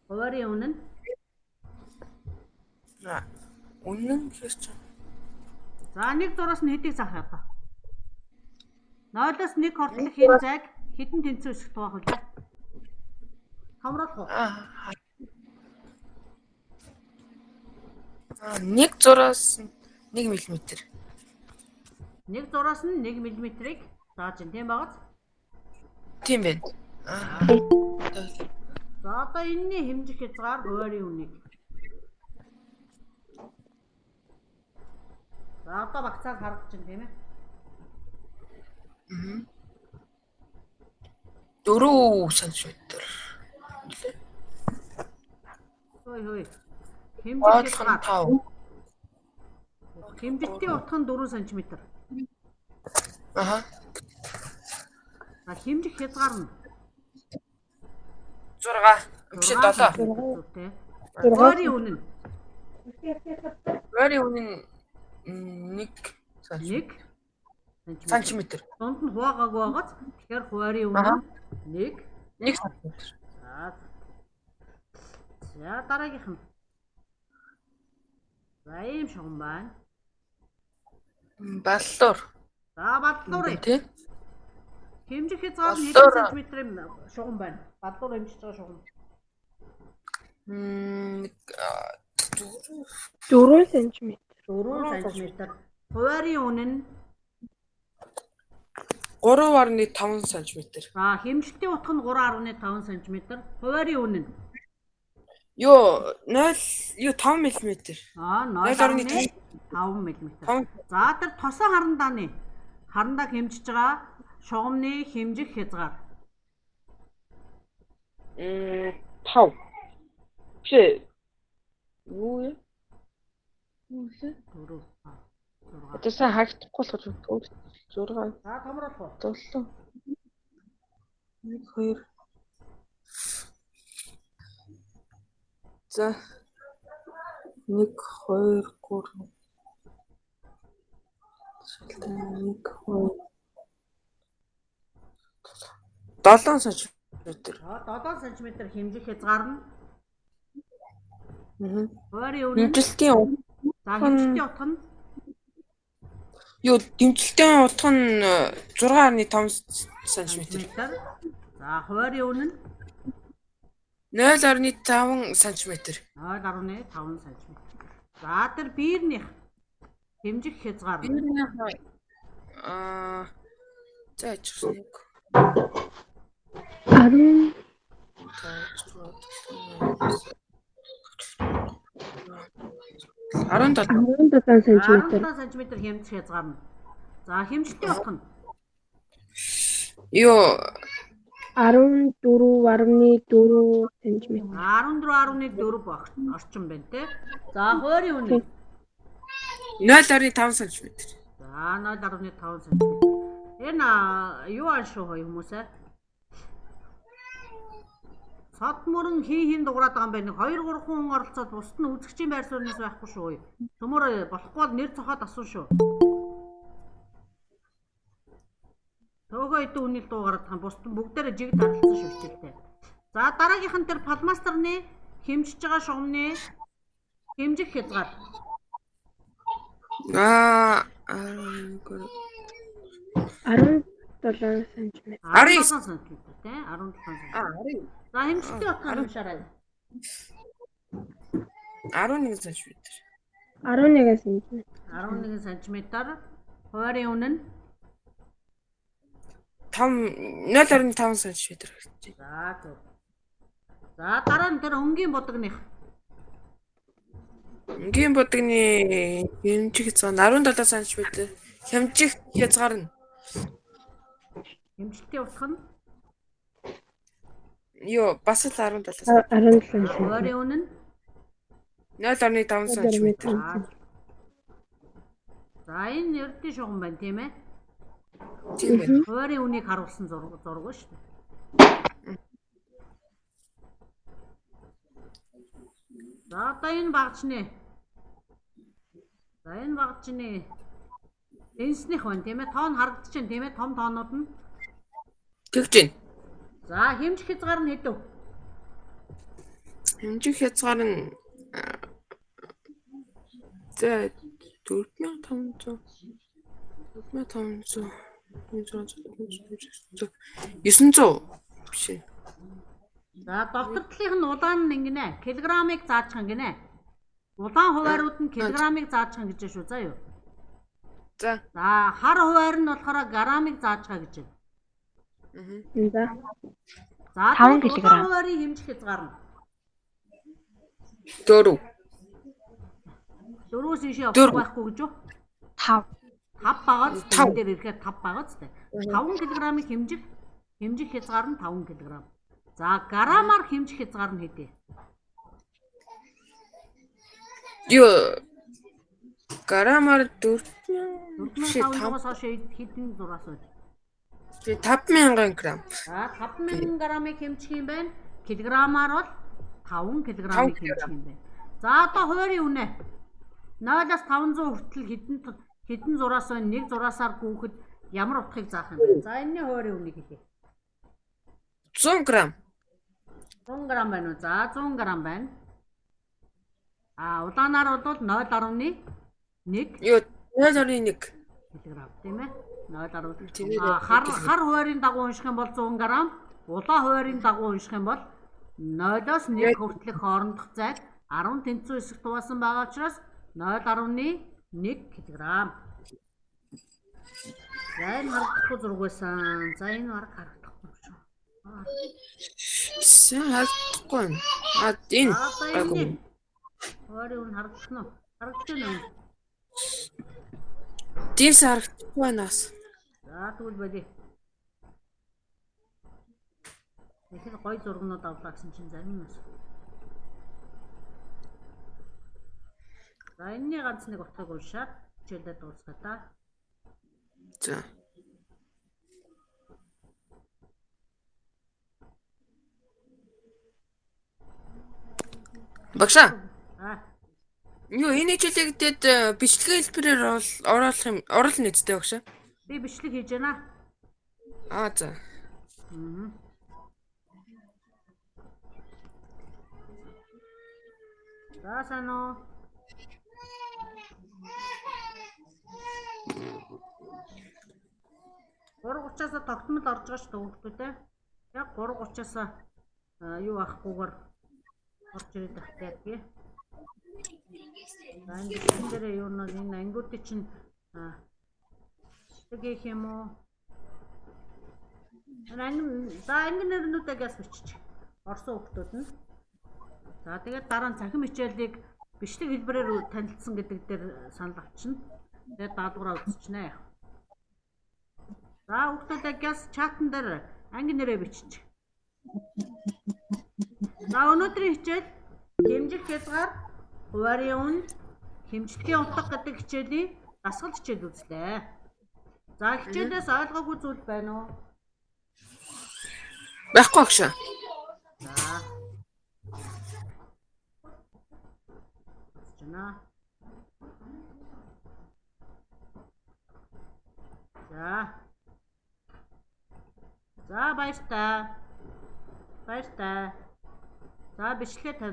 Хуваарийн үнэ нь Үнэн гэхэр чинь. за нэг зураас нь хэдийг заах юм. 0-оос 1 хүртэлх хэн зайг хэдэн тэнцвэр өсгөх байх вэ? Хамруулах уу? Нэг зураас 1 мм. Нэг зураас нь 1 мм-ийг зааж ин тийм байгааз. Тийм байна. За одоо энэний хэмжих хязгаар хуваарийн үнийг. За одоо багцааг харагдаж байна тийм ээ. 4 см. Хөөе. Хэмжих хязгаар. 5. Хэмжигтийн утга нь 4 см. За хэмжих хязгаар нь 6. Биш 7. Хуваарийн үнэ нь Хуваарийн үнэ нь 1 см. Дунд нь хуваагаагүй байгааз тэгэхээр хуваарийн үнэ нь 1 см. За дараагийнх нь. За ийм шугам байна. Баллуур. За баллуурыг тий. хэмжих хязгаар нь хэдэн сантиметрийн шугам байна? Баллуур хэмжиж байгаа шугам. 4 см. 4 см. Хуваарийн үнэ нь 3.5 см. за хэмжигтийн утга нь 3.5 см. Хуваарийн үнэ нь 5 мм. 0.5 мм. За тэр тосон харандааг хэмжиж байгаа шугамны хэмжих хязгаар 5. Биш. Юу вэ? 4 Одоо сайн харагдахгүй болох 6. За томруулах уу? 7. 1 2. За 1 2 3. 7 см. 7 см хэмжих хязгаар нь хуваарийн үнэ дэмжлэлтийн за хэмжигтийн утга нь дэмжлэлтийн утга нь 6.5 см. За хуваарийн үнэ нь 0.5 см. 0.5 см. За тэр биернийх хэмжих хязгаар за ачиж 10 17 см хэмжих хязгаар нь. За хэмжигтийн утга нь 14.4 см. 14.4 орчим байна те. За хуваарийн үнэ 0.5 см. за 0.5 см. Энэ юу аа шүү хүмүүсээ. Сод мөрөн хин дуурайд байгаа юм байна. 2-3 хүн оролцоод бусд нь үзэгчийн байр сууриас байхгүй шүү. Төмөр болохгүй бол нэр цохоод асуу шүү. Төөгөө идэ үнийг дуугараад байгаа бусд нь бүгдээрээ жиг даралцсан шүү хичээлтэй. За дараагийнх нь тэр палмастерны хэмжиж байгаа шугамны хэмжих хязгаар 17 см. 17 см тий 17 см. За хэмжигтийн утга нь уншаарай. 11 см. 11 см. 11 см. Хуваарийн үнэ нь 0.5 см. за зөв. За дараа нь тэр өнгийн будагных. Өнгийн будагны хэмжих хязгаар 17 см. Хэмжих хязгаар нь Хэмжигтийн утга нь бас л 17 см. 17 см. хуваарийн үнэ нь 0.5 см. за энэ эрдийн шугам байна тийм ээ. Тийм байна. Хуваарийн үнийг харуулсан зураг шүү дээ. За одоо энэ багчны. За энэ багчны энснийх байна тийм ээ. Тоон харагдаж байна тийм ээ. Том тоонууд нь тэгж байна. за хэмжих хязгаар нь хэдв? Хэмжих хязгаар нь за 4500 4500 900 биш ээ. За доктортлынх нь улаан нь ингэнэ. Килограммыг заажчих ингэнэ. Улаан хуваарууд нь килограммыг заажчих гэж шүү заа юу. За. За хар хуваар нь болохоор граммыг заажгаа гэж байна. За. За 5 килограмм. улаан хуваарийн хэмжих хязгаар нь 4. 4-өөс ийшээ явах байхгүй гэж юу? 5. 5 багаас Тав. энэ дээр ирэхэд 5 багаас тэ. 5 кг-ыг хэмжих хязгаар нь 5 кг. За граммаар хэмжих хязгаар нь хэдий? Юу граммаар 4500-аас хойш хэдэн зураас вэ? 5000 г. За 5000 граммыг хэмжих юм байна. Килограммаар бол 5 кг-ыг хэмжих юм байна. За одоо хуваарийн үнэ. 0-аас 500 хүртэл хэдэн зураас байна? Нэг зураасаар гүнхэд ямар утгыг заах юм бэ? За энэний хуваарийн үнийг хэлье. 100 г. 100 грамм байна уу? За 100 грамм байна. Улаанаар бол 0.1 Юу 0.1 кг тийм ээ. 0.1. Тэгээд Хар хуваарийн дагуу унших юм бол 100 грамм, улаан хуваарийн дагуу унших юм бол 0-оос 1 хүртэлх хоорондох зайд 10 тэнцүү хэсэг туваасан байгаа учраас 0.1 кг. За энэ харагдахгүй зураг байсан. За энэ бараг харагдахгүй юм шүү. Саахгүй. Энэ За энэ хуваарийн үн харагдах нь уу? Харагдаж байна уу? Димс харагдахгүй банаас. За тэгвэл болий. Тэгэхээр гой зургнууд авлаа гэсэн чинь зарим нь. За энэний ганц нэг утгыг уншаад хичээлдээ дуусгая та. За. Багшаа. Юу энэ хичээлэгдээд бичлэгийн хэлбэрээр оруулах нэзтэй багшаа. Би бичлэг хийж байна. За. За сано. Гурван 30-аас тогтмол орж байгаа шүү дээ хүүхдүүдээ. Яг 3:30-аас юу авахгүйгээр орж ирээд тахтай. За энэ дээр юу нэг энэ ангиудын чинь тэгэх юм уу? Анги нэрнүүдээс бичиж орсон хүүхдүүд нь. За тэгээд дараа нь цахим хичээлийг бичлэг хэлбэрээр танилцсан гэдэг дээр санал авчна. Тэгээд даалгавраа үзчихнэ. За хүүхдүүдээс чатан дээр анги нэрээ бичиж. За өнөөдрийн хичээл хэмжих хязгаар, хуваарийн үн, хэмжлэгийн утга гэдэг хичээлийн дасгал хичээл үзлээ. За хичээлээс ойлгоогүй зүйл байна уу? Байхгүй багшаа. За. Жана. За баярлалаа. За бичлэгээ тавина.